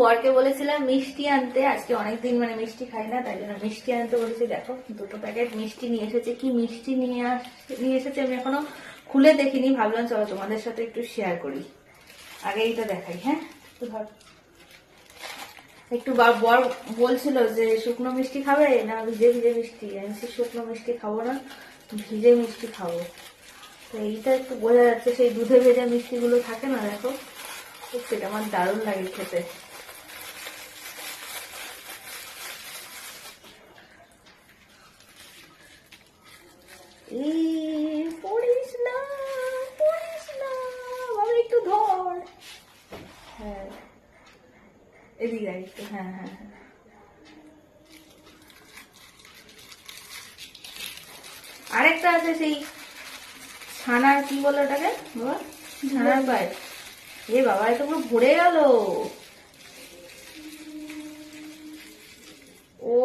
বরকে বলেছিলাম মিষ্টি আনতে, আজকে অনেকদিন মানে মিষ্টি খাই না, তাই জন্য মিষ্টি আনতে বলেছি। দেখো 2টো প্যাকেট মিষ্টি নিয়ে এসেছে। কি মিষ্টি নিয়ে এসেছে আমি এখনো খুলে দেখিনি, ভাবলাম চলো তোমাদের সাথে একটু শেয়ার করি। আগে এইটা দেখাই। হ্যাঁ একটু বর বলছিল যে শুকনো মিষ্টি খাবে না ভিজে ভিজে মিষ্টি। আমি শুকনো মিষ্টি খাবো না, ভিজে মিষ্টি খাবো। তো এইটা একটু বোঝা যাচ্ছে, সেই দুধে ভেজা মিষ্টিগুলো থাকে না, দেখো সেটা আমার দারুণ লাগে খেতে। পড়িস না বাবা, একটু ধর। হ্যাঁ এদিকে একটু। হ্যাঁ হ্যাঁ হ্যাঁ, আরেকটা আছে সেই ছানার, কি বলে ওটাকে বাবা, ছানার পায়েস। এ বাবা, এটা পুরো ভরে গেল। ও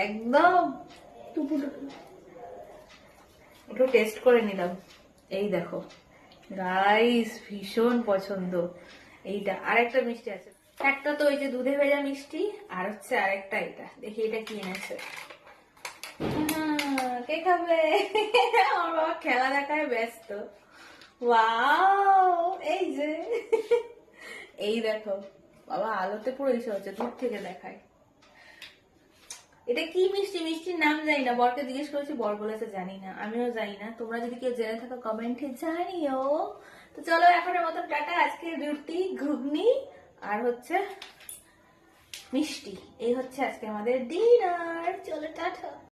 একদম একটু টেস্ট করে নিলাম। এই দেখো গাইস, ভীষণ পছন্দ এইটা। আরেকটা মিষ্টি আছে, একটা তো ওই যে দুধে ভেজা মিষ্টি, আর হচ্ছে আরেকটা এটা। দেখি এটা কি এনেছে। কে খাবে? আমার বাবা খেলা দেখায় ব্যস্ত। ওয়াও, এই যে এই দেখো বাবা, আলোতে পুরো ইসে হচ্ছে, দূর থেকে দেখায়। এটা কি মিষ্টি, মিষ্টির নাম জানি না, বরকে জিজ্ঞেস করেছি, বর বলেছে জানি না। আমিও জানি না, তোমরা যদি কেউ জেনে থাকো কমেন্টে জানিও। তো চলো এখনের মতো টাটা। আজকে রুটি, ঘুগনি আর হচ্ছে মিষ্টি, এই হচ্ছে আজকে আমাদের ডিনার। চলো টাটা।